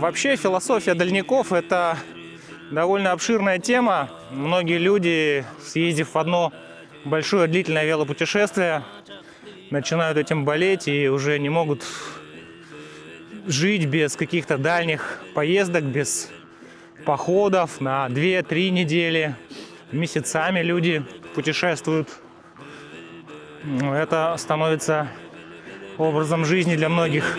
Вообще философия дальняков – это довольно обширная тема. Многие люди, съездив в одно большое длительное велопутешествие, начинают этим болеть и уже не могут жить без каких-то дальних поездок, без походов на 2-3 недели. Месяцами люди путешествуют. Это становится образом жизни для многих.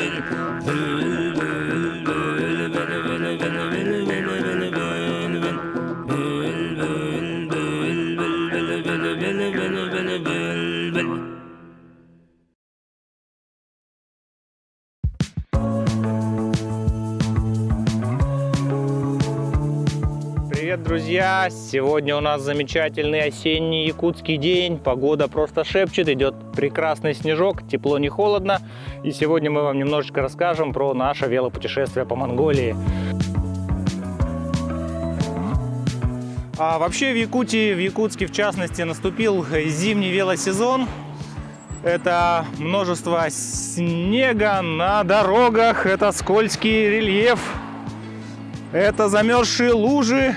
Привет, друзья! Сегодня у нас замечательный осенний якутский день. Погода просто шепчет, идет прекрасный снежок, тепло не холодно. И сегодня мы вам немножечко расскажем про наше велопутешествие по Монголии. А вообще в Якутии, в Якутске в частности, наступил зимний велосезон. Это множество снега на дорогах, это скользкий рельеф, это замерзшие лужи.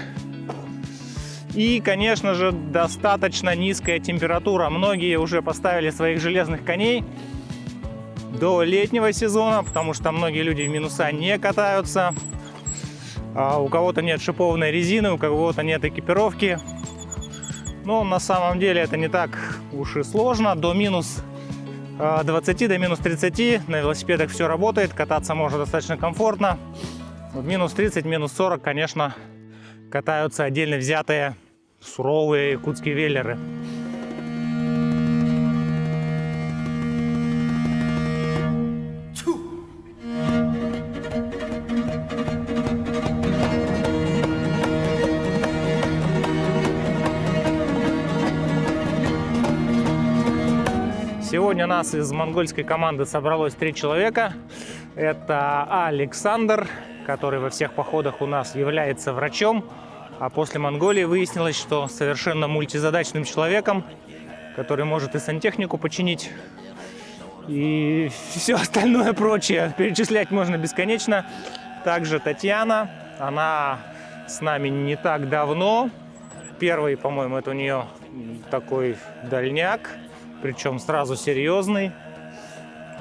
И, конечно же, достаточно низкая температура. Многие уже поставили своих железных коней до летнего сезона, потому что многие люди в минуса не катаются. А у кого-то нет шипованной резины, у кого-то нет экипировки. Но на самом деле это не так уж и сложно. До минус 20, до минус 30 на велосипедах все работает, кататься можно достаточно комфортно. В минус 30, минус 40, конечно, катаются отдельно взятые суровые якутские веллеры. Сегодня нас из монгольской команды собралось 3 человека. Это Александр, который во всех походах у нас является врачом, а после Монголии выяснилось, что совершенно мультизадачным человеком, который может и сантехнику починить, и все остальное прочее. Перечислять можно бесконечно. Также Татьяна, она с нами не так давно. Первый, по-моему, это у нее такой дальняк, причем сразу серьезный.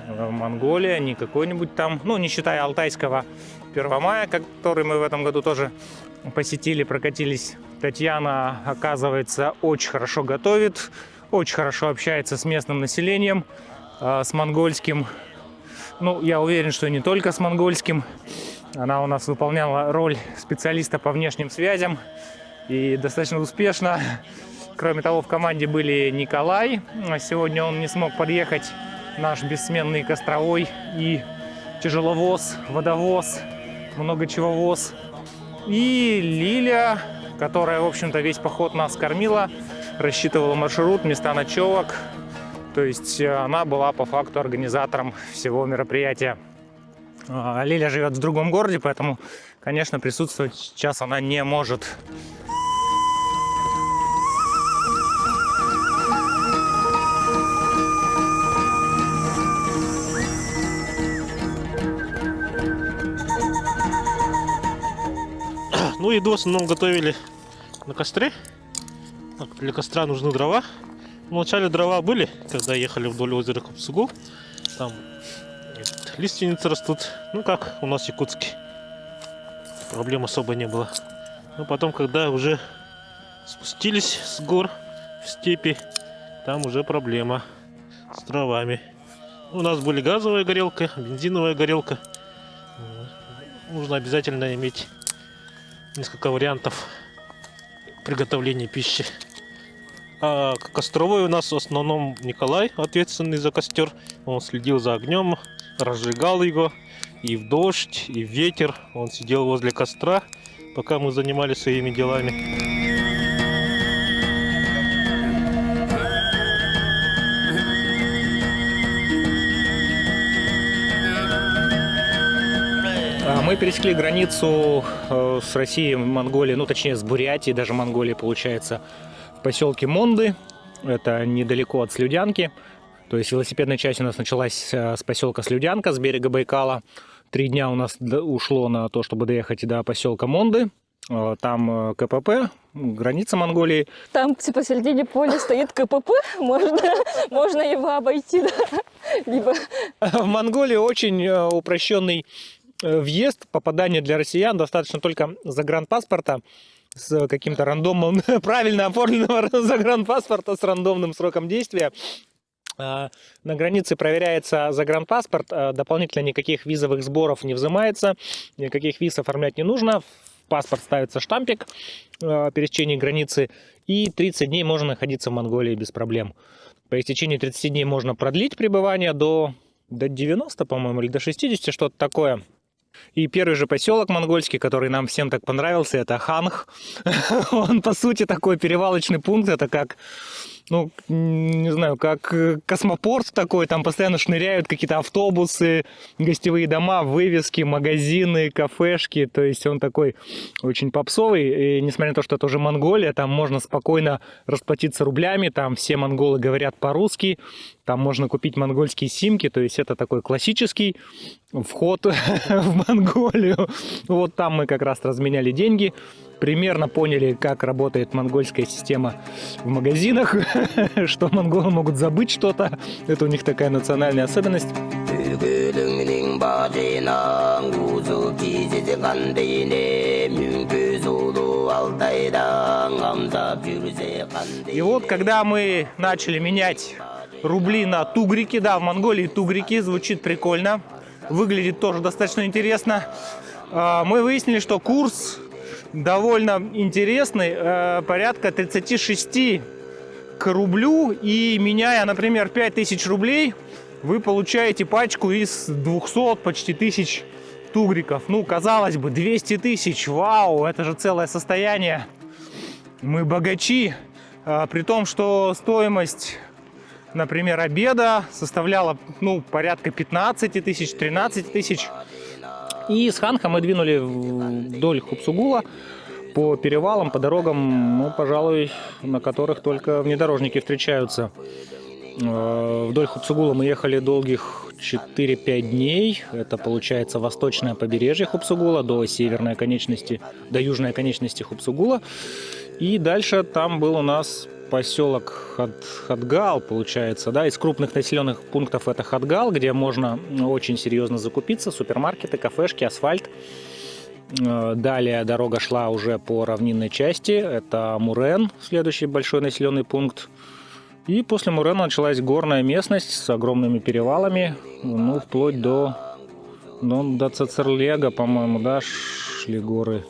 Монголия, не какой-нибудь там, ну, не считая алтайского Первомая, который мы в этом году тоже посетили, прокатились. Татьяна, оказывается, очень хорошо готовит, очень хорошо общается с местным населением, с монгольским. Ну, я уверен, что не только с монгольским. Она у нас выполняла роль специалиста по внешним связям и достаточно успешно. Кроме того, в команде были Николай. Сегодня он не смог подъехать, наш бессменный костровой и тяжеловоз, водовоз, много чего воз. И Лиля, которая, в общем-то, весь поход нас кормила, рассчитывала маршрут, места ночевок. То есть она была по факту организатором всего мероприятия. Лиля живет в другом городе, поэтому, конечно, присутствовать сейчас она не может. Ну, еду в основном готовили на костре. Для костра нужны дрова. Вначале дрова были, когда ехали вдоль озера Капсугу. Там лиственницы растут. Ну, как у нас в Якутске. Проблем особо не было. Но потом, когда уже спустились с гор в степи, там уже проблема с дровами. У нас были газовая горелка, бензиновая горелка. Нужно обязательно иметь несколько вариантов приготовления пищи. А костровой у нас в основном Николай, ответственный за костер. Он следил за огнем, разжигал его и в дождь, и в ветер. Он сидел возле костра, пока мы занимались своими делами. Мы пересекли границу с Россией, Монголией, ну точнее с Бурятией, даже Монголией получается, в поселке Монды. Это недалеко от Слюдянки. То есть велосипедная часть у нас началась с поселка Слюдянка, с берега Байкала. 3 дня у нас ушло на то, чтобы доехать до поселка Монды. Там КПП, граница Монголии. Там посередине поля стоит КПП, можно его обойти, да? Либо... В Монголии очень упрощенный въезд, попадание для россиян. Достаточно только загранпаспорта с каким-то рандомом, правильно оформленного загранпаспорта с рандомным сроком действия. На границе проверяется загранпаспорт, дополнительно никаких визовых сборов не взимается, никаких виз оформлять не нужно. В паспорт ставится штампик пересечения границы, и 30 дней можно находиться в Монголии без проблем. По истечении 30 дней можно продлить пребывание до 90, по-моему, или до 60, что-то такое. И первый же поселок монгольский, который нам всем так понравился, это Ханх. Он, по сути, такой перевалочный пункт. Это как, ну, не знаю, как космопорт такой. Там постоянно шныряют какие-то автобусы, гостевые дома, вывески, магазины, кафешки. То есть он такой очень попсовый. И несмотря на то, что это уже Монголия, там можно спокойно расплатиться рублями. Там все монголы говорят по-русски. Там можно купить монгольские симки. То есть это такой классический вход в Монголию. Вот там мы как раз разменяли деньги. Примерно поняли, как работает монгольская система в магазинах, что монголы могут забыть что-то. Это у них такая национальная особенность. И вот, когда мы начали менять рубли на тугрики, да, в Монголии тугрики, звучит прикольно, выглядит тоже достаточно интересно, мы выяснили, что курс довольно интересный, порядка 36 к рублю, и меняя, например, 5000 рублей, вы получаете пачку из 200 почти тысяч тугриков. Ну, казалось бы, 200 тысяч, вау, это же целое состояние. Мы богачи, при том, что стоимость, например, обеда составляла, ну, порядка 15 тысяч, 13 тысяч. И с Ханха мы двинули вдоль Хубсугула по перевалам, по дорогам, ну, пожалуй, на которых только внедорожники встречаются. Вдоль Хубсугула мы ехали долгих 4-5 дней. Это получается восточное побережье Хубсугула до северной конечности, до южной оконечности Хубсугула. И дальше там был у нас поселок Хатгал, получается, да, из крупных населенных пунктов это Хатгал, где можно очень серьезно закупиться, супермаркеты, кафешки, асфальт. Далее дорога шла уже по равнинной части, это Мурен, следующий большой населенный пункт. И после Мурена началась горная местность с огромными перевалами, ну, вплоть до Цацерлега, по-моему, да, шли горы.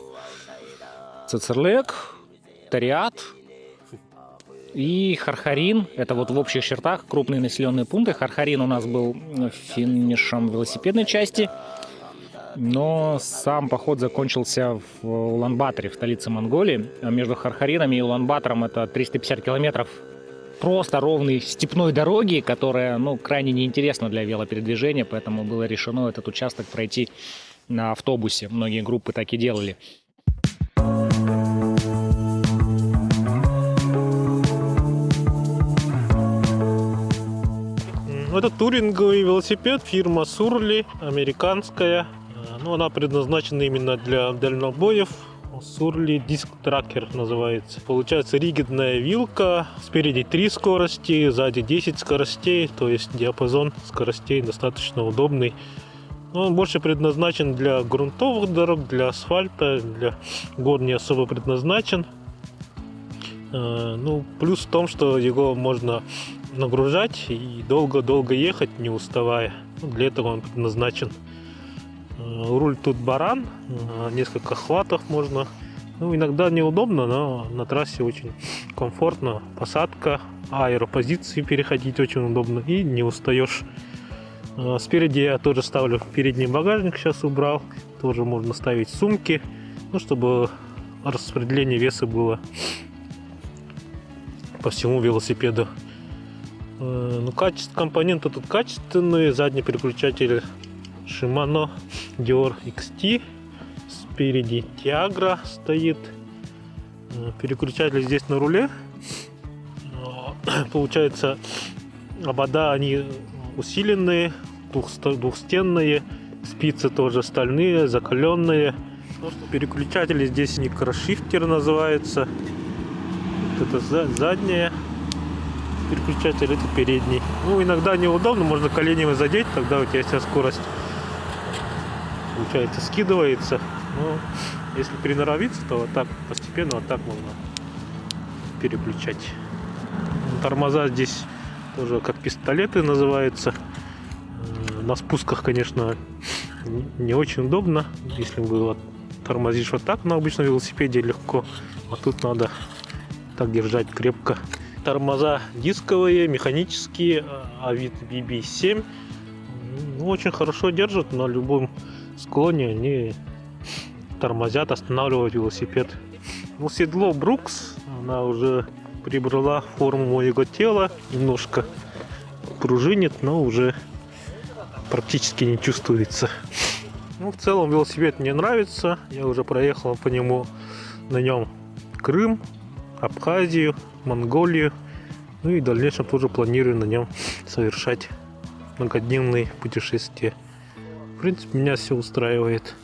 Цацерлег, Тариат и Хархарин. Это вот в общих чертах крупные населенные пункты. Хархарин у нас был финишем велосипедной части, но сам поход закончился в Улан-Баторе, в столице Монголии. Между Хархарином и Улан-Батором это 350 километров просто ровной степной дороги, которая, ну, крайне неинтересна для велопередвижения, поэтому было решено этот участок пройти на автобусе. Многие группы так и делали. Этот туринговый велосипед фирма Сурли, американская. Ну, она предназначена именно для дальнобоев. Сурли Диск Тракер называется. Получается ригидная вилка. Спереди 3 скорости, сзади 10 скоростей. То есть диапазон скоростей достаточно удобный. Но он больше предназначен для грунтовых дорог, для асфальта, для гор не особо предназначен. Ну, плюс в том, что его можно нагружать и долго-долго ехать, не уставая. Для этого он предназначен. Руль тут баран, несколько хватов можно. Ну, иногда неудобно, но на трассе очень комфортно. Посадка, аэропозиции переходить очень удобно и не устаешь. Спереди я тоже ставлю передний багажник, сейчас убрал. Тоже можно ставить сумки, ну, чтобы распределение веса было по всему велосипеду. Ну, качество компонента тут качественные. Задний переключатель Shimano Dior XT. Спереди Тиагра стоит. Переключатель здесь на руле. Получается, обода они усиленные, двухстенные. Спицы тоже стальные, закаленные. Переключатели здесь микрошифтер называется. Вот это задняя переключатель, это передний. Ну, иногда неудобно, можно коленями задеть, тогда у тебя вся скорость, получается, скидывается. Но если приноровиться, то вот так постепенно, вот так можно переключать. Тормоза здесь тоже как пистолеты называются. На спусках, конечно, не очень удобно. Если вы вот тормозишь вот так на обычном велосипеде легко, а тут надо так держать крепко. Тормоза дисковые, механические, Авид BB7. Ну, очень хорошо держат, на любом склоне они тормозят, останавливают велосипед. Ну, седло Брукс, она уже прибрала форму моего тела, немножко пружинит, но уже практически не чувствуется. Ну, в целом велосипед мне нравится. Я уже проехал по нему на нем Крым, Абхазию, Монголию. Ну и в дальнейшем тоже планирую на нем совершать многодневные путешествия. В принципе, меня все устраивает.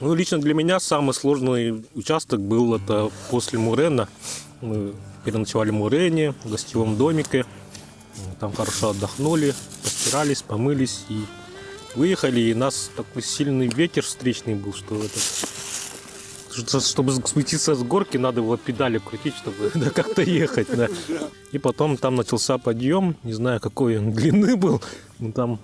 Ну, лично для меня самый сложный участок был это после Мурена. Мы переночевали в Мурене, в гостевом домике. Там хорошо отдохнули, постирались, помылись и выехали. И нас такой сильный ветер встречный был, что чтобы спуститься с горки, надо было педали крутить, чтобы да, как-то ехать. Да. И потом там начался подъем, не знаю, какой он длины был, но там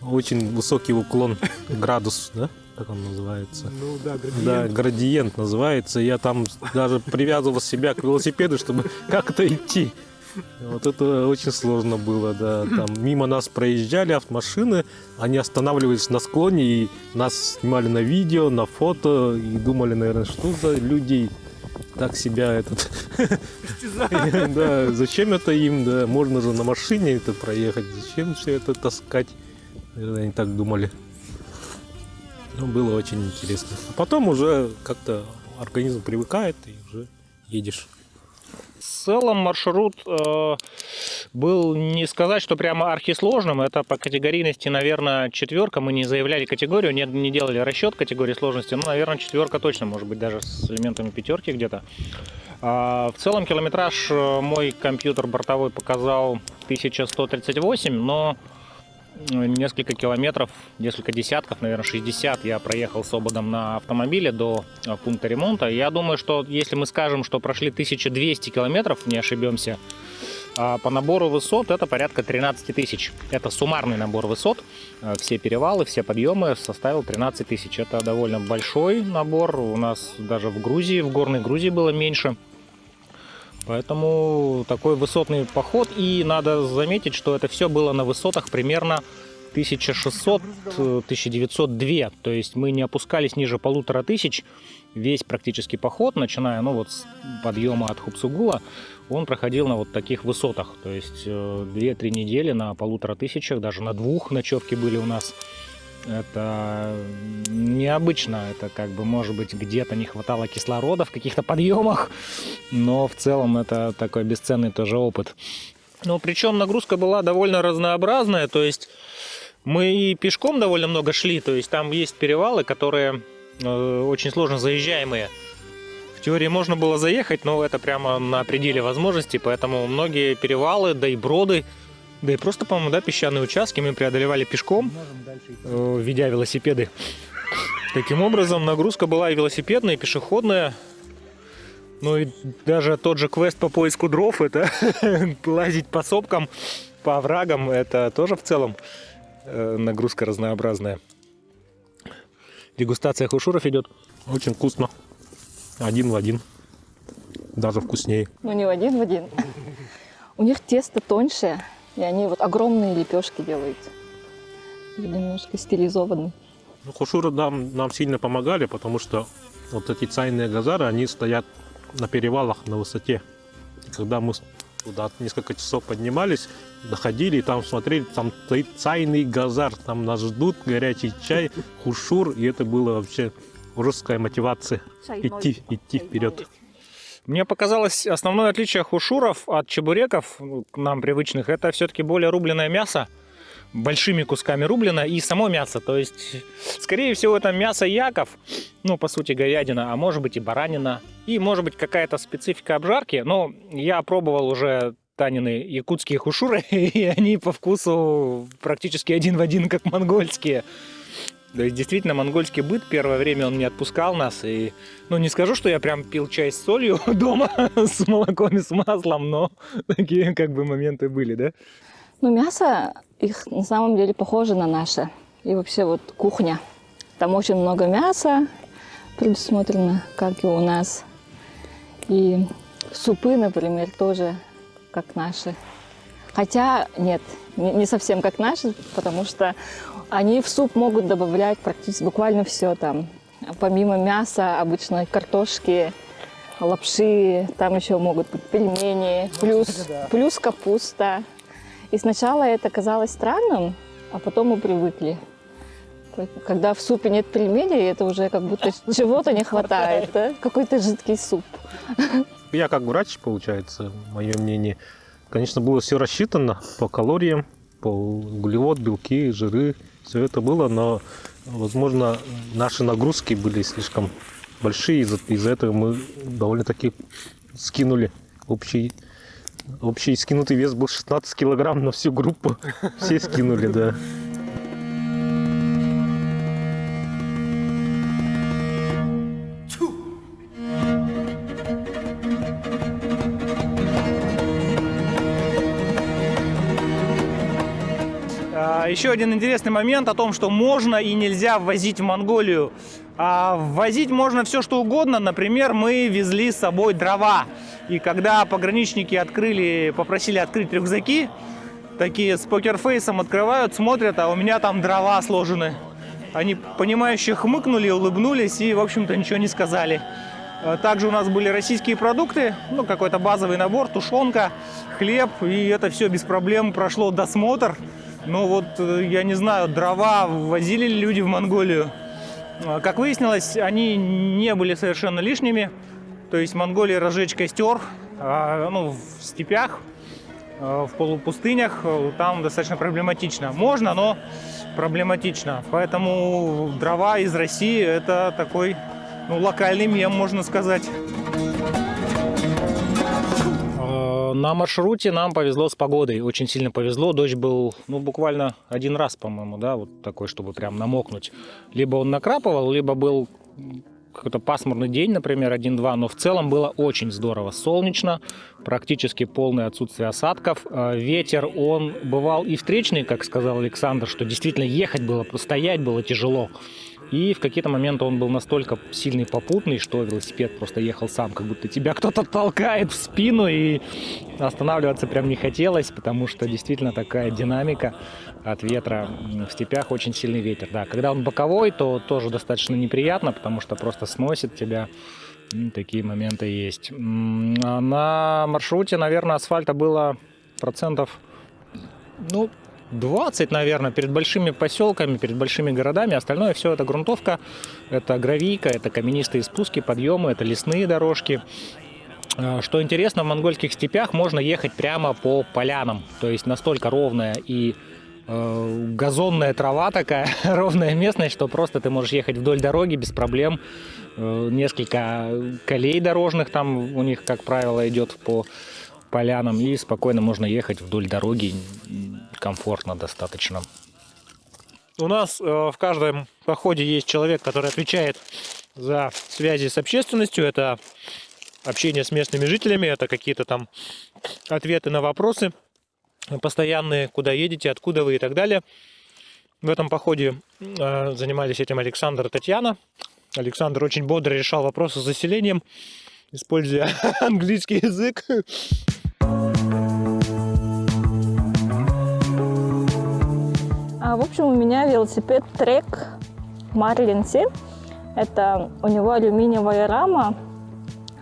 очень высокий уклон, градус, да, как он называется? Ну да, градиент. Да, градиент называется. Я там даже привязывал себя к велосипеду, чтобы как-то идти. Вот это очень сложно было, да. Там мимо нас проезжали автомашины, они останавливались на склоне и нас снимали на видео, на фото и думали, наверное, что за люди так себя этот... Да, зачем это им, да, можно же на машине это проехать, зачем все это таскать, наверное, они так думали. Ну, было очень интересно. А потом уже как-то организм привыкает и уже едешь. В целом маршрут был, не сказать, что прямо архисложным. Это по категорийности, наверное, 4. Мы не заявляли категорию, не делали расчет категории сложности. Ну, наверное, 4 точно, может быть, даже с элементами 5 где-то. В целом километраж мой компьютер бортовой показал 1138, но несколько километров, несколько десятков, наверное, 60 я проехал с ободом на автомобиле до пункта ремонта. Я думаю, что если мы скажем, что прошли 1200 километров, не ошибемся, по набору высот это порядка 13 тысяч. Это суммарный набор высот. Все перевалы, все подъемы составил 13 тысяч. Это довольно большой набор. У нас даже в Грузии, в горной Грузии было меньше. Поэтому такой высотный поход. И надо заметить, что это все было на высотах примерно 1600-1902. То есть мы не опускались ниже 1500. Весь практически поход, начиная вот с подъема от Хубсугула, он проходил на вот таких высотах. То есть 2-3 недели на 1500, даже на 2 ночевки были у нас. Это необычно, это как бы, может быть, где-то не хватало кислорода в каких-то подъемах, но в целом это такой бесценный тоже опыт. Ну, причем нагрузка была довольно разнообразная, то есть мы и пешком довольно много шли, то есть там есть перевалы, которые очень сложно заезжаемые. В теории можно было заехать, но это прямо на пределе возможностей, поэтому многие перевалы, да и броды, да и просто, по-моему, да, песчаные участки мы преодолевали пешком, ведя велосипеды. Таким образом, нагрузка была и велосипедная, и пешеходная. Ну и даже тот же квест по поиску дров, это лазить по сопкам, по оврагам, это тоже в целом нагрузка разнообразная. Дегустация хушуров идет. Очень вкусно. 1 в 1. Даже вкуснее. Ну, не в один. У них тесто тоньше, и они вот огромные лепешки делают. Немножко стилизованные. Ну, хушуры нам сильно помогали, потому что вот эти цайные газары, они стоят на перевалах на высоте. И когда мы туда несколько часов поднимались, доходили и там смотрели, там стоит цайный газар, там нас ждут, горячий чай, хушур, и это было вообще русская мотивация идти вперед. Мне показалось, основное отличие хушуров от чебуреков, ну, к нам привычных, это все-таки более рубленое мясо, большими кусками рублено, и само мясо. То есть, скорее всего, это мясо яков, ну, по сути, говядина, а может быть и баранина, и может быть какая-то специфика обжарки. Но я пробовал уже Танины якутские хушуры, и они по вкусу практически один в один, как монгольские. То есть, действительно, монгольский быт, первое время он не отпускал нас. И, ну, не скажу, что я прям пил чай с солью дома, с молоком и с маслом, но такие как бы моменты были, да? Ну, мясо их на самом деле похоже на наше. И вообще вот кухня. Там очень много мяса предусмотрено, как и у нас. И супы, например, тоже как наши. Хотя нет, не совсем как наши, потому что они в суп могут добавлять практически буквально все там. Помимо мяса, обычной картошки, лапши, там еще могут быть пельмени, плюс капуста. И сначала это казалось странным, а потом мы привыкли. Когда в супе нет пельменей, это уже как будто чего-то не хватает, да? Какой-то жидкий суп. Я как врач, получается, мое мнение, конечно, было все рассчитано по калориям, по углевод, белки, жиры. Все это было, но, возможно, наши нагрузки были слишком большие. Из-за этого мы довольно-таки скинули общий скинутый вес был 16 килограмм на всю группу. Все скинули, да. Еще один интересный момент о том, что можно и нельзя ввозить в Монголию. Ввозить можно все, что угодно. Например, мы везли с собой дрова. И когда пограничники попросили открыть рюкзаки, такие с покерфейсом открывают, смотрят, а у меня там дрова сложены. Они, понимающе хмыкнули, улыбнулись и, в общем-то, ничего не сказали. Также у нас были российские продукты, ну, какой-то базовый набор, тушенка, хлеб, и это все без проблем прошло досмотр. Но вот, я не знаю, дрова возили ли люди в Монголию. Как выяснилось, они не были совершенно лишними. То есть в Монголии разжечь костер, ну, в степях, в полупустынях, там достаточно проблематично. Можно, но проблематично. Поэтому дрова из России – это такой, ну, локальный мем, можно сказать. На маршруте нам повезло с погодой, очень сильно повезло. Дождь был, ну, буквально один раз, по-моему, да, вот такой, чтобы прям намокнуть. Либо он накрапывал, либо был какой-то пасмурный день, например, 1-2, но в целом было очень здорово. Солнечно, практически полное отсутствие осадков. Ветер, он бывал и встречный, как сказал Александр, что действительно ехать было, стоять было тяжело. И в какие-то моменты он был настолько сильный попутный, что велосипед просто ехал сам, как будто тебя кто-то толкает в спину, и останавливаться прям не хотелось, потому что действительно такая динамика от ветра. В степях очень сильный ветер. Да, когда он боковой, то тоже достаточно неприятно, потому что просто сносит тебя. Такие моменты есть. На маршруте, наверное, асфальта было процентов, ну, 20, наверное, перед большими поселками, перед большими городами. Остальное все это грунтовка, это гравийка, это каменистые спуски, подъемы, это лесные дорожки. Что интересно, в монгольских степях можно ехать прямо по полянам. То есть настолько ровная и газонная трава такая, ровная местность, что просто ты можешь ехать вдоль дороги без проблем. Несколько колей дорожных там у них, как правило, идет по полянам, и спокойно можно ехать вдоль дороги, комфортно достаточно. У нас в каждом походе есть человек, который отвечает за связи с общественностью. Это общение с местными жителями, это какие-то там ответы на вопросы постоянные, куда едете, откуда вы и так далее. В этом походе занимались этим Александр и Татьяна. Александр очень бодро решал вопросы с заселением, используя английский язык. В общем, у меня велосипед Trek Marlin 7. Это у него алюминиевая рама.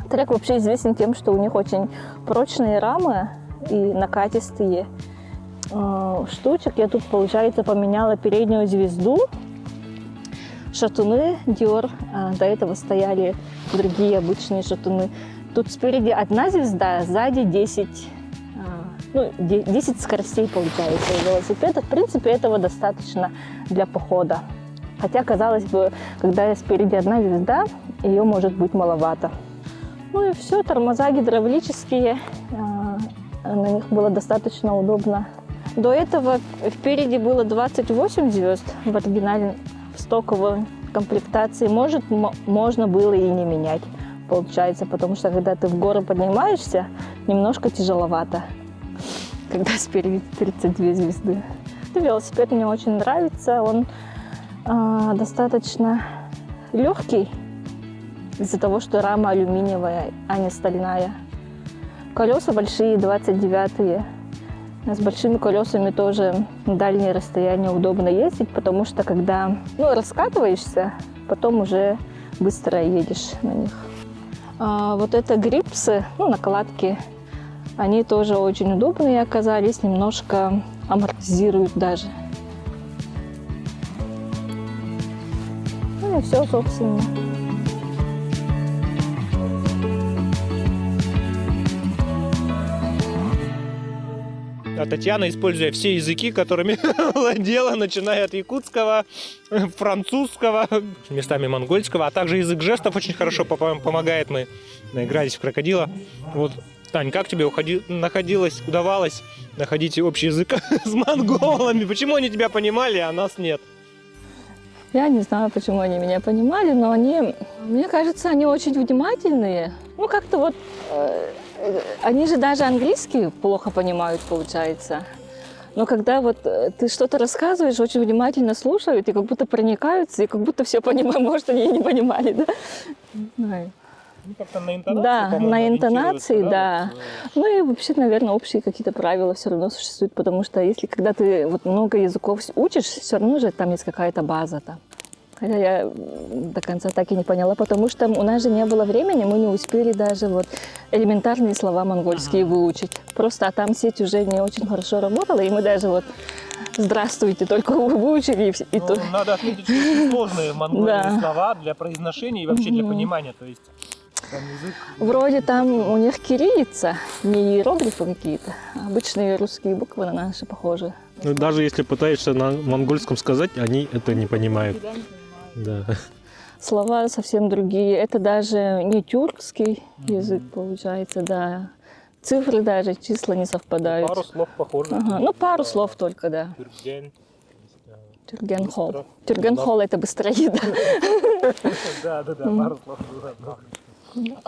Trek вообще известен тем, что у них очень прочные рамы и накатистые. Штучек я тут, получается, поменяла переднюю звезду. шатуны Dior. До этого стояли другие обычные шатуны. Тут спереди одна звезда, сзади 10, 10 скоростей получается у велосипеда. В принципе, этого достаточно для похода. Хотя, казалось бы, когда спереди одна звезда, ее может быть маловато. Ну и все, тормоза гидравлические, на них было достаточно удобно. До этого впереди было 28 звезд в оригинале, в стоковой комплектации. Можно было и не менять, получается, потому что когда ты в горы поднимаешься, немножко тяжеловато, когда спереди 32 звезды. Велосипед мне очень нравится, он достаточно легкий из-за того, что рама алюминиевая, а не стальная. Колеса большие, 29-е. С большими колесами тоже на дальние расстояния удобно ездить, потому что когда раскатываешься, потом уже быстро едешь на них. Вот это грипсы, накладки, они тоже очень удобные оказались, немножко амортизируют даже. Ну и все, собственно. А Татьяна, используя все языки, которыми владела, начиная от якутского, французского, местами монгольского, а также язык жестов очень хорошо помогает. Мы наигрались в крокодила. Вот, Тань, как тебе удавалось находить общий язык с монголами? Почему они тебя понимали, а нас нет? Я не знаю, почему они меня понимали, но мне кажется, они очень внимательные. Они же даже английский плохо понимают, получается. Но когда ты что-то рассказываешь, очень внимательно слушают и как будто проникаются, и как будто все понимают. Может, они и не понимали, да? Не знаю. Как-то на интонации, да, на интонации, да. Вот. Ну и вообще, наверное, общие какие-то правила все равно существуют, потому что когда ты много языков учишь, все равно же там есть какая-то база там. Хотя я до конца так и не поняла, потому что у нас же не было времени, мы не успели даже элементарные слова монгольские выучить. Просто там сеть уже не очень хорошо работала, и мы даже «здравствуйте» только выучили. Надо отметить, что очень сложные монгольские слова для произношения и вообще для понимания. То есть там язык... Вроде там у них кириллица, не иероглифы какие-то, а обычные русские буквы на наши похожи. Даже если пытаешься на монгольском сказать, они это не понимают. Да. Слова совсем другие. Это даже не тюркский язык, получается, да. Цифры даже, числа не совпадают. Пару слов похожих. Ага. Пару слов только, да. Тюргенхол. Тюргенхол — это быстрее, да. Да, пару слов было.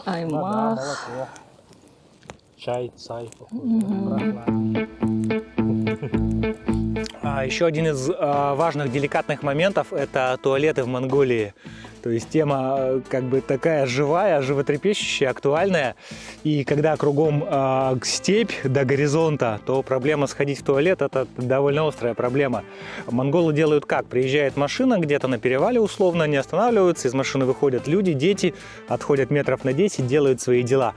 Аймах. Чай, цай. Еще один из важных деликатных моментов – это туалеты в Монголии. То есть тема такая живая, животрепещущая, актуальная. И когда кругом степь до горизонта, то проблема сходить в туалет – это довольно острая проблема. Монголы делают как? Приезжает машина где-то на перевале условно, не останавливаются, из машины выходят люди, дети, отходят метров на 10, делают свои дела.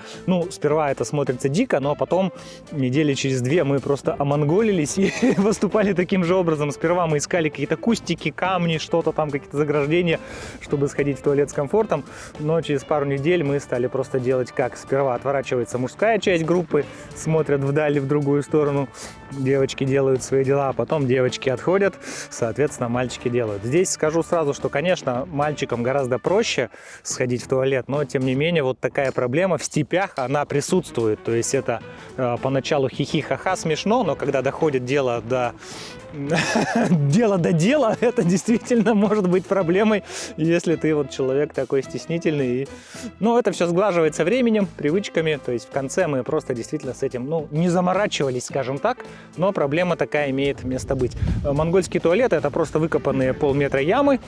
Сперва это смотрится дико, но потом недели через 2 мы просто омонголились и выступали таким же образом. Сперва мы искали какие-то кустики, камни, что-то там, какие-то заграждения, чтобы сходить в туалет с комфортом, но через пару недель мы стали просто делать как? Сперва отворачивается мужская часть группы, смотрят вдали в другую сторону, девочки делают свои дела, а потом девочки отходят, соответственно, мальчики делают. Здесь скажу сразу, что, конечно, мальчикам гораздо проще сходить в туалет, но, тем не менее, такая проблема в степях, она присутствует. То есть это поначалу хихи-ха-ха смешно, но когда доходит дело до дела, это действительно может быть проблемой, если ты человек такой стеснительный. Это все сглаживается временем, привычками, то есть в конце мы просто действительно с этим, не заморачивались, скажем так, но проблема такая имеет место быть. Монгольские туалеты — это просто выкопанные полметра ямы,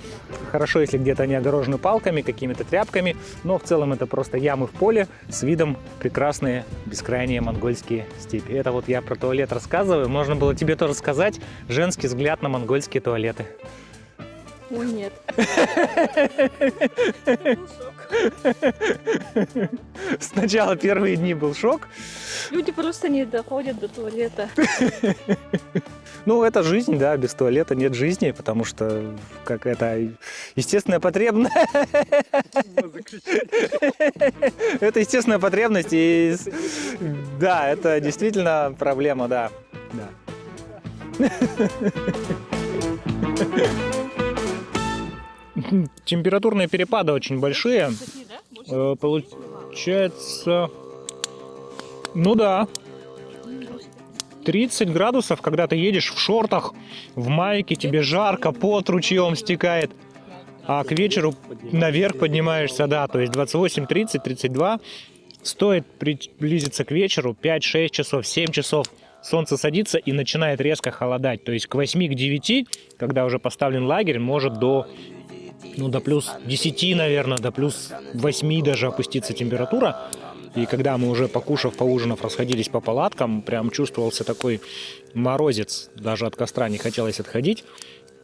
хорошо, если где-то они огорожены палками, какими-то тряпками, но в целом это просто ямы в поле с видом прекрасные бескрайние монгольские степи. Это я про туалет рассказываю, можно было тебе тоже сказать. Женский взгляд на монгольские туалеты. Ой, нет. Сначала первые дни был шок. Люди просто не доходят до туалета. Ну, это жизнь, да, без туалета нет жизни, потому что как это естественная потребность. Это естественная потребность, и да, это действительно проблема, да. Температурные перепады очень большие. Получается, ну да, 30 градусов, когда ты едешь в шортах, в майке, тебе жарко, пот ручьем стекает, а к вечеру наверх поднимаешься, да, то есть 28, 30, 32. Стоит приблизиться к вечеру, 5-6 часов, 7 часов, солнце садится и начинает резко холодать. То есть к 8-9, когда уже поставлен лагерь, может до плюс 10, наверное, до плюс 8 даже опуститься температура. И когда мы уже, покушав, поужинав, расходились по палаткам, прям чувствовался такой морозец, даже от костра не хотелось отходить.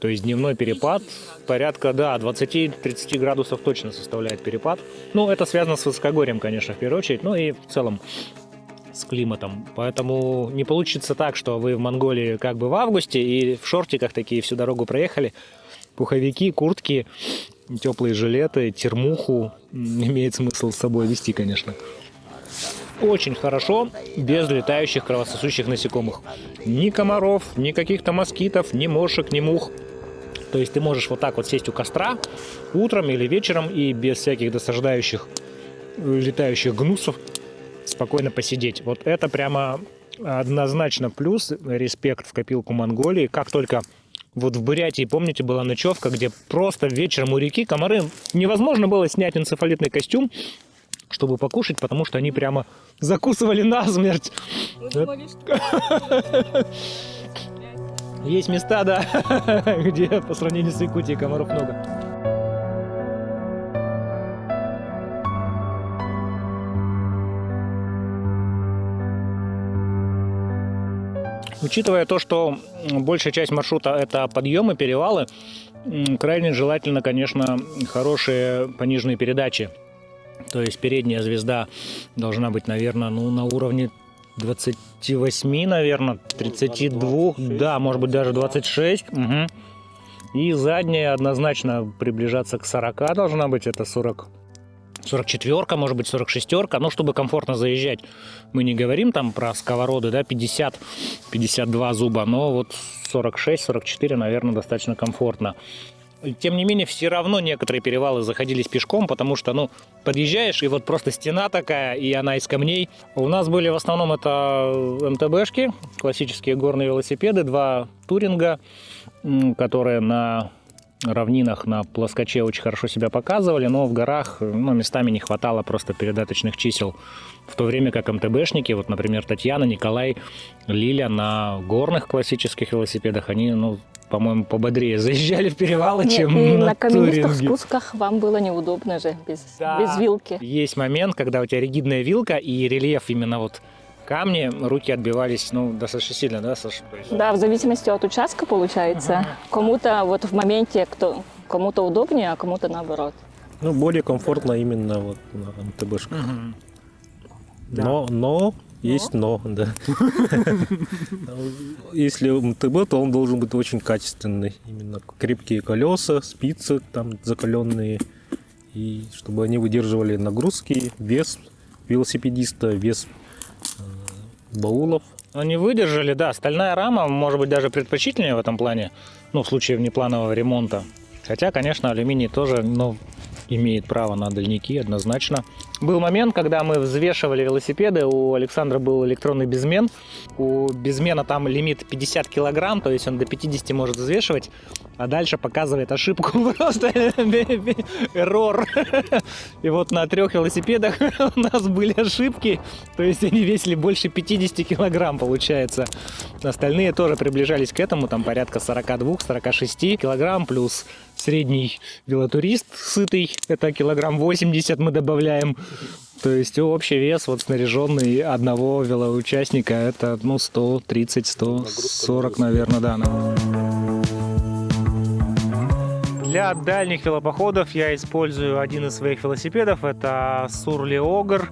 То есть дневной перепад порядка, да, 20-30 градусов точно составляет перепад. Ну, это связано с высокогорьем, конечно, в первую очередь, но и в целом с климатом. Поэтому не получится так, что вы в Монголии как бы в августе и в шортиках такие всю дорогу проехали. Пуховики, куртки, теплые жилеты, термуху имеет смысл с собой вести, конечно. Очень хорошо без летающих кровососущих насекомых. Ни комаров, ни каких-то москитов, ни мошек, ни мух. То есть ты можешь вот так вот сесть у костра утром или вечером и без всяких досаждающих летающих гнусов спокойно посидеть. Вот это прямо однозначно плюс, респект в копилку Монголии. Как только вот в Бурятии, помните, была ночевка, где просто вечером у реки комары, невозможно было снять энцефалитный костюм, чтобы покушать, потому что они прямо закусывали насмерть. Есть места, да, где по сравнению с Якутией комаров много. Учитывая то, что большая часть маршрута это подъемы, перевалы, крайне желательно, конечно, хорошие пониженные передачи. То есть передняя звезда должна быть, наверное, на уровне 28, наверное, 32, 26. Да, может быть даже 26. Угу. И задняя однозначно приближаться к 40 должна быть, это 44-ка, может быть 46-ка, но чтобы комфортно заезжать. Мы не говорим там про сковороды, да, 50-52 зуба, но вот 46-44, наверное, достаточно комфортно. Тем не менее, все равно некоторые перевалы заходились пешком, потому что, подъезжаешь, и вот просто стена такая, и она из камней. У нас были в основном это МТБшки, классические горные велосипеды, 2 туринга, которые на равнинах, на плоскоче очень хорошо себя показывали, но в горах местами не хватало просто передаточных чисел. В то время как МТБшники, вот, например, Татьяна, Николай, Лиля на горных классических велосипедах, они, по-моему, пободрее заезжали в перевалы, чем на каменистых туринге. спусках вам было неудобно же, без вилки. Есть момент, когда у тебя ригидная вилка и рельеф именно вот камни, руки отбивались, достаточно сильно, да, Саша? Да, в зависимости от участка получается. Кому-то вот в моменте, кому-то удобнее, а кому-то наоборот. Более комфортно именно вот на МТБшках. Да. Но есть но, да. Если МТБ, то он должен быть очень качественный. Именно крепкие колеса, спицы там закаленные. И чтобы они выдерживали нагрузки, вес велосипедиста, вес баулов. Они выдержали, да. Стальная рама, может быть, даже предпочтительнее в этом плане, в случае внепланового ремонта. Хотя, конечно, алюминий тоже, имеет право на дальники, однозначно. Был момент, когда мы взвешивали велосипеды, у Александра был электронный безмен. У безмена там лимит 50 килограмм, то есть он до 50 может взвешивать, а дальше показывает ошибку, просто эррор. И вот на 3 велосипедах у нас были ошибки, то есть они весили больше 50 килограмм, получается. Остальные тоже приближались к этому, там порядка 42-46 килограмм, плюс средний велотурист сытый, это килограмм 80 мы добавляем. То есть общий вес снаряженный одного велоучастника это 130-140, наверное, да. Для дальних велопоходов я использую один из своих велосипедов. Это Surly Ogre.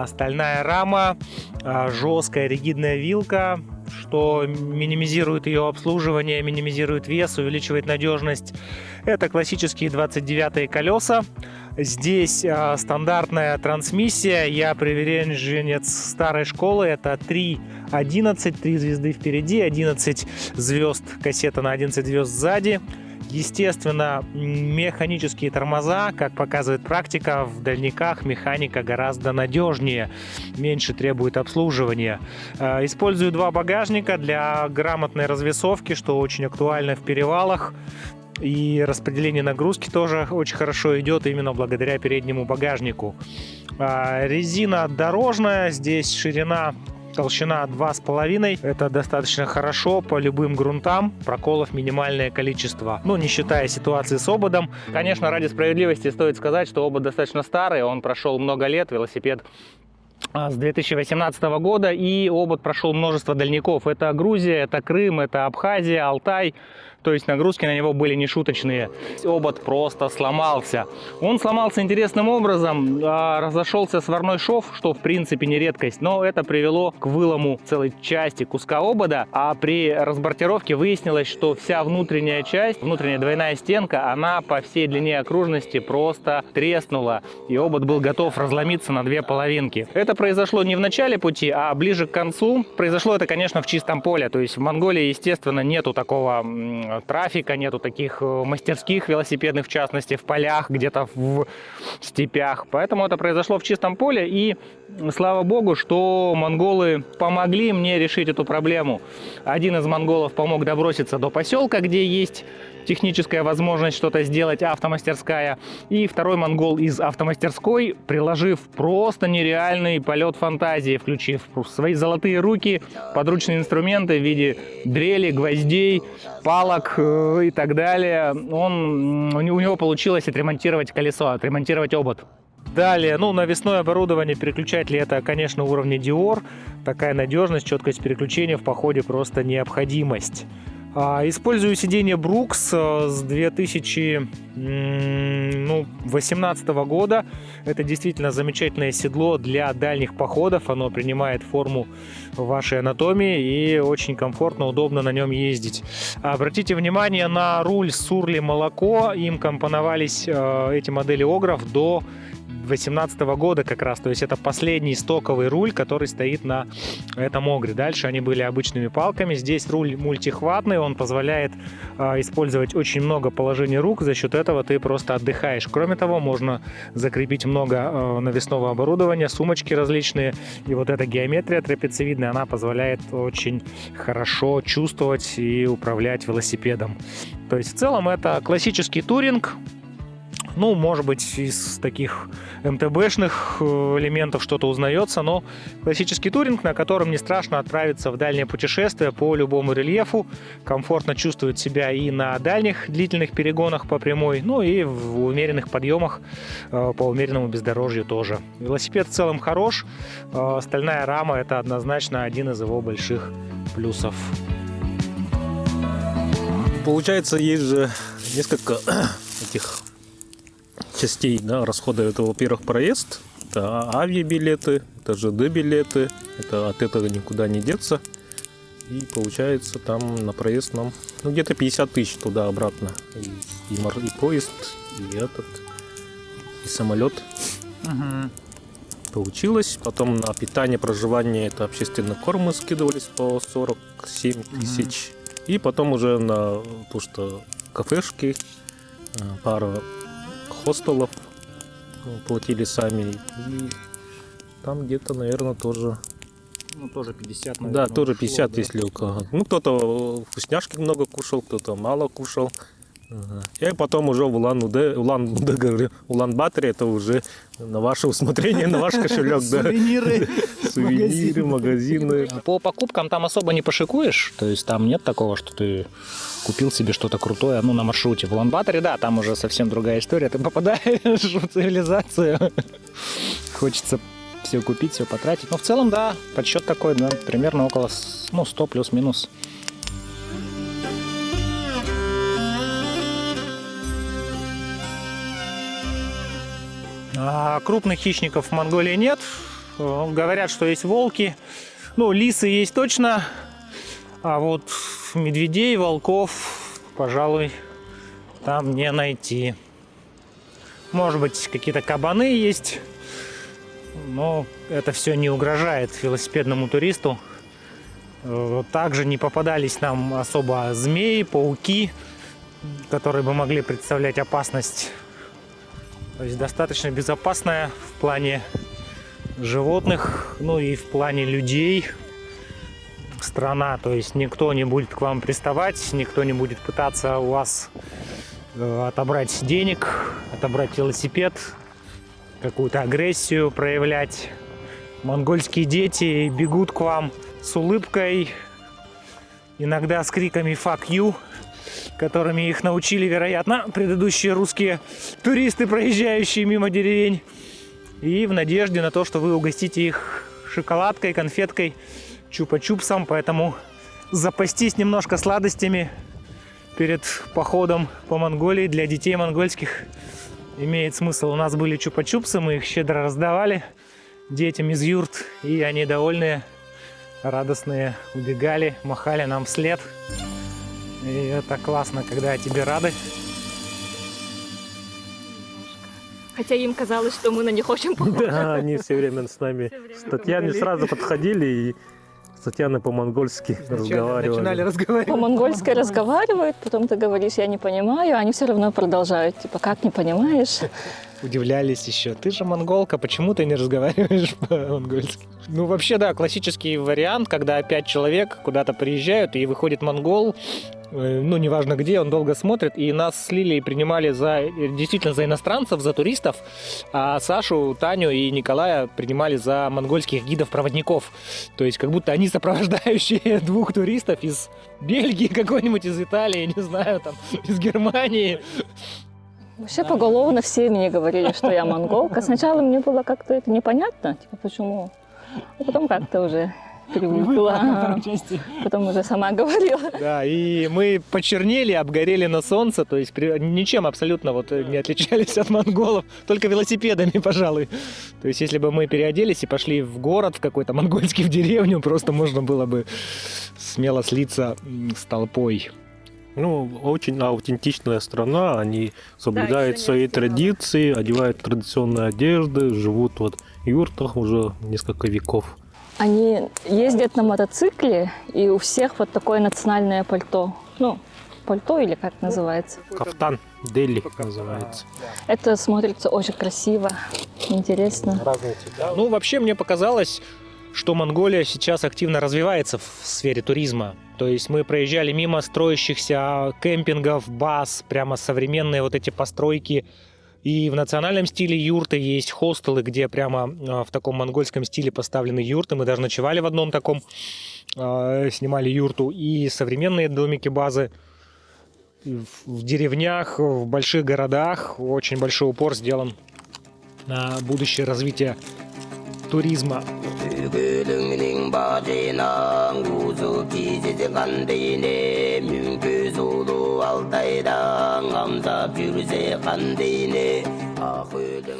Стальная рама, жесткая ригидная вилка, что минимизирует ее обслуживание, минимизирует вес, увеличивает надежность. Это классические 29-е колеса. Здесь стандартная трансмиссия. Я приверженец старой школы. Это 3.11, 3 звезды впереди, 11 звезд, кассета на 11 звезд сзади. Естественно, механические тормоза, как показывает практика, в дальниках механика гораздо надежнее, меньше требует обслуживания. Использую 2 багажника для грамотной развесовки, что очень актуально в перевалах. И распределение нагрузки тоже очень хорошо идет именно благодаря переднему багажнику. Резина дорожная, здесь ширина, толщина 2,5. Это достаточно хорошо по любым грунтам. Проколов минимальное количество. Ну, не считая ситуации с ободом. Конечно, ради справедливости стоит сказать, что обод достаточно старый. Он прошел много лет. Велосипед с 2018 года. И обод прошел множество дальников. Это Грузия, это Крым, это Абхазия, Алтай. То есть нагрузки на него были нешуточные. Обод просто сломался. Он сломался интересным образом. Разошелся сварной шов, что в принципе не редкость. Но это привело к вылому целой части куска обода. А при разбортировке выяснилось, что вся внутренняя часть, внутренняя двойная стенка, она по всей длине окружности просто треснула. И обод был готов разломиться на 2 половинки. Это произошло не в начале пути, а ближе к концу. Произошло это, конечно, в чистом поле. То есть в Монголии, естественно, нету такого трафика, нету таких мастерских велосипедных, в частности, в полях, где-то в степях. Поэтому это произошло в чистом поле. И слава богу, что монголы помогли мне решить эту проблему. Один из монголов помог доброситься до поселка, где есть техническая возможность что-то сделать, автомастерская. И второй монгол из автомастерской, приложив просто нереальный полет фантазии, включив свои золотые руки, подручные инструменты в виде дрели, гвоздей, палок и так далее, у него получилось отремонтировать колесо, отремонтировать обод. Далее, навесное оборудование, переключатели, это, конечно, уровня Dior. Такая надежность, четкость переключения в походе просто необходимость. Использую сиденье Brooks с 2018 года. Это действительно замечательное седло для дальних походов. Оно принимает форму вашей анатомии и очень комфортно, удобно на нем ездить. Обратите внимание на руль Surly молоко. Им компоновались эти модели Огров до 2018 года как раз, то есть это последний стоковый руль, который стоит на этом Огре. Дальше они были обычными палками. Здесь руль мультихватный, он позволяет использовать очень много положений рук, за счет этого ты просто отдыхаешь. Кроме того, можно закрепить много навесного оборудования, сумочки различные, и вот эта геометрия трапециевидная, она позволяет очень хорошо чувствовать и управлять велосипедом. То есть в целом это классический туринг. Может быть, из таких МТБшных элементов что-то узнается, но классический туринг, на котором не страшно отправиться в дальнее путешествие по любому рельефу, комфортно чувствует себя и на дальних длительных перегонах по прямой, и в умеренных подъемах по умеренному бездорожью тоже. Велосипед в целом хорош, стальная рама – это однозначно один из его больших плюсов. Получается, есть же несколько этих частей, расхода. Это, во-первых, проезд, это авиабилеты, это ЖД-билеты, это от этого никуда не деться. И получается там на проезд нам где-то 50 тысяч туда-обратно. И поезд, и самолет. Получилось. Потом на питание, проживание, это общественный корм мы скидывались по 47 тысяч. И потом уже на то, что кафешки, пара хостелов платили сами. И там где-то, наверное, тоже... тоже 50, наверное. Да, тоже 50, если у кого. Кто-то вкусняшки много кушал, кто-то мало кушал. И потом уже в Улан-Баторе это уже на ваше усмотрение, на ваш кошелек. Сувениры, магазины. По покупкам там особо не пошикуешь, то есть там нет такого, что ты купил себе что-то крутое, на маршруте. В Улан-Баторе, да, там уже совсем другая история, ты попадаешь в цивилизацию, хочется все купить, все потратить. Но в целом, да, подсчет такой, да, примерно около 100 плюс-минус. А крупных хищников в Монголии нет. Говорят, что есть волки. Ну, лисы есть точно. А вот медведей, волков, пожалуй, там не найти. Может быть, какие-то кабаны есть. Но это все не угрожает велосипедному туристу. Также не попадались нам особо змеи, пауки, которые бы могли представлять опасность. То есть достаточно безопасная в плане животных, ну и в плане людей страна. То есть никто не будет к вам приставать, никто не будет пытаться у вас отобрать денег, отобрать велосипед, какую-то агрессию проявлять. Монгольские дети бегут к вам с улыбкой, иногда с криками «fuck you», которыми их научили, вероятно, предыдущие русские туристы, проезжающие мимо деревень, и в надежде на то, что вы угостите их шоколадкой, конфеткой, чупа-чупсом. Поэтому запастись немножко сладостями перед походом по Монголии для детей монгольских имеет смысл. У нас были чупа-чупсы, мы их щедро раздавали детям из юрт, и они довольные, радостные убегали, махали нам вслед. И это классно, когда тебе рады. Хотя им казалось, что мы на них очень похожи. Да, они все время с нами. С Татьяной сразу подходили и с Татьяной по-монгольски разговаривали. Начинали разговаривать. По-монгольски разговаривают, потом ты говоришь, я не понимаю, они все равно продолжают. Типа, как не понимаешь? Удивлялись еще. Ты же монголка, почему ты не разговариваешь по-монгольски? Ну, вообще, да, классический вариант, когда 5 человек куда-то приезжают, и выходит монгол, ну, неважно где, он долго смотрит, и нас с Лилией принимали действительно за иностранцев, за туристов, а Сашу, Таню и Николая принимали за монгольских гидов-проводников. То есть, как будто они сопровождающие 2 туристов из Бельгии, какой-нибудь из Италии, не знаю, там, из Германии. Вообще поголовно все мне говорили, что я монголка. Сначала мне было как-то это непонятно, типа, почему. А потом как-то уже привыкла. Потом уже сама говорила. Да, и мы почернели, обгорели на солнце, то есть ничем абсолютно вот не отличались от монголов, только велосипедами, пожалуй. То есть если бы мы переоделись и пошли в город, в какой-то монгольский, в деревню, просто можно было бы смело слиться с толпой. Ну, очень аутентичная страна, они соблюдают свои традиции, одевают традиционные одежды, живут вот в юртах уже несколько веков. Они ездят на мотоцикле, и у всех вот такое национальное пальто. Ну, пальто или как называется? Кафтан Дели называется. Это смотрится очень красиво, интересно. Разные цвета. Ну, вообще, мне показалось, что Монголия сейчас активно развивается в сфере туризма. То есть мы проезжали мимо строящихся кемпингов, баз, прямо современные вот эти постройки. И в национальном стиле юрты есть хостелы, где прямо в таком монгольском стиле поставлены юрты. Мы даже ночевали в одном таком, снимали юрту. И современные домики, базы в деревнях, в больших городах. Очень большой упор сделан на будущее развитие туризма.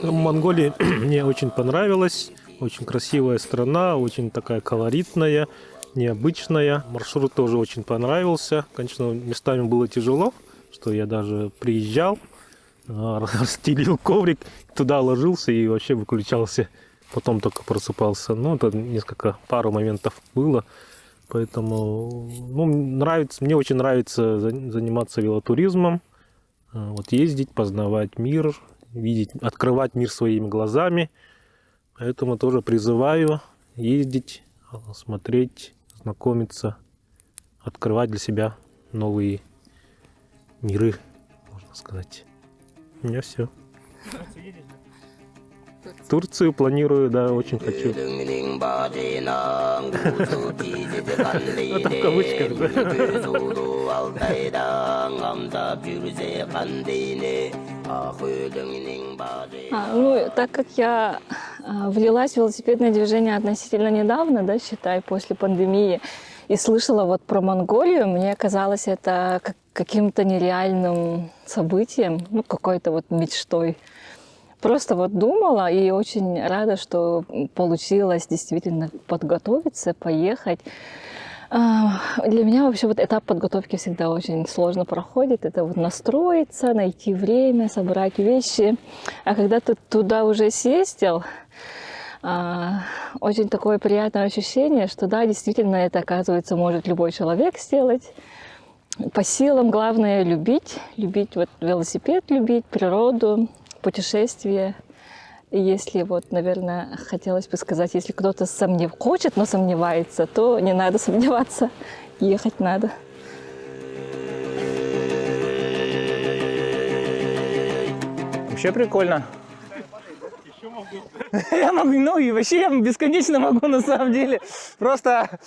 Монголия мне очень понравилась. Очень красивая страна, очень такая колоритная, необычная. Маршрут тоже очень понравился. Конечно, местами было тяжело, что я даже приезжал, расстелил коврик, туда ложился и вообще выключался. Потом только просыпался. Ну, это пару моментов было. Поэтому мне очень нравится заниматься велотуризмом. Вот ездить, познавать мир, видеть, открывать мир своими глазами. Поэтому тоже призываю ездить, смотреть, знакомиться, открывать для себя новые миры, можно сказать. У меня все. Турцию планирую, да, очень хочу. Это в кавычках, Так как я влилась в велосипедное движение относительно недавно, да, считай, после пандемии, и слышала вот про Монголию, мне казалось это каким-то нереальным событием, ну, какой-то вот мечтой. просто вот думала и очень рада, что получилось действительно подготовиться, поехать. Для меня вообще вот этап подготовки всегда очень сложно проходит. Это вот настроиться, найти время, собрать вещи. А когда ты туда уже съездил, очень такое приятное ощущение, что да, действительно это, оказывается, может любой человек сделать. По силам главное любить вот велосипед, любить природу, путешествия. И если вот, наверное, хотелось бы сказать, если кто-то хочет, но сомневается, то не надо сомневаться, ехать надо. Вообще прикольно. Я могу, ну и вообще я бесконечно могу на самом деле. Просто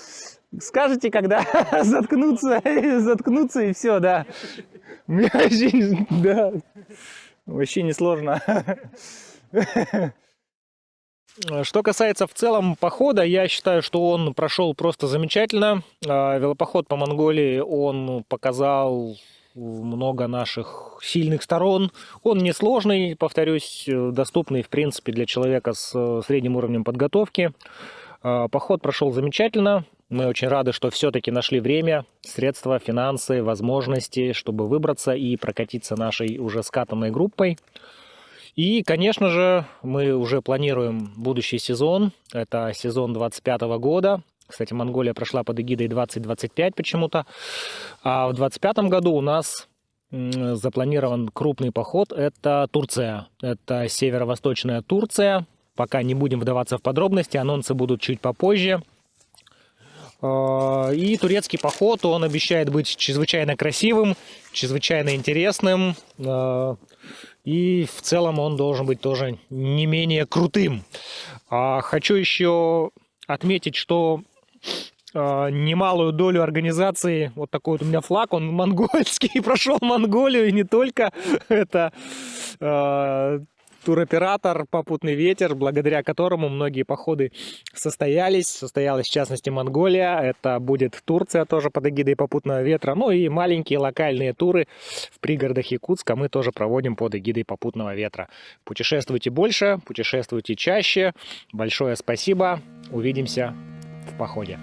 скажете, когда заткнуться и все, да. Мне вообще, да, вообще не сложно. Что касается в целом похода, я считаю, что он прошел просто замечательно. Велопоход по Монголии, он показал много наших сильных сторон. Он несложный, повторюсь, доступный, в принципе, для человека с средним уровнем подготовки. Поход прошел замечательно. Мы очень рады, что все-таки нашли время, средства, финансы, возможности, чтобы выбраться и прокатиться нашей уже скатанной группой. И, конечно же, мы уже планируем будущий сезон. Это сезон 2025 года. Кстати, Монголия прошла под эгидой 2025 почему-то. А в 2025 году у нас запланирован крупный поход. Это Турция. Это северо-восточная Турция. Пока не будем вдаваться в подробности, анонсы будут чуть попозже. И турецкий поход, он обещает быть чрезвычайно красивым, чрезвычайно интересным. И в целом он должен быть тоже не менее крутым. Хочу еще отметить, что немалую долю организации, вот такой вот у меня флаг, он монгольский, прошел Монголию, и не только. Это туроператор «Попутный ветер», благодаря которому многие походы состоялись. Состоялась, в частности, Монголия. Это будет Турция тоже под эгидой «Попутного ветра». Ну и маленькие локальные туры в пригородах Якутска мы тоже проводим под эгидой «Попутного ветра». Путешествуйте больше, путешествуйте чаще. Большое спасибо. Увидимся в походе.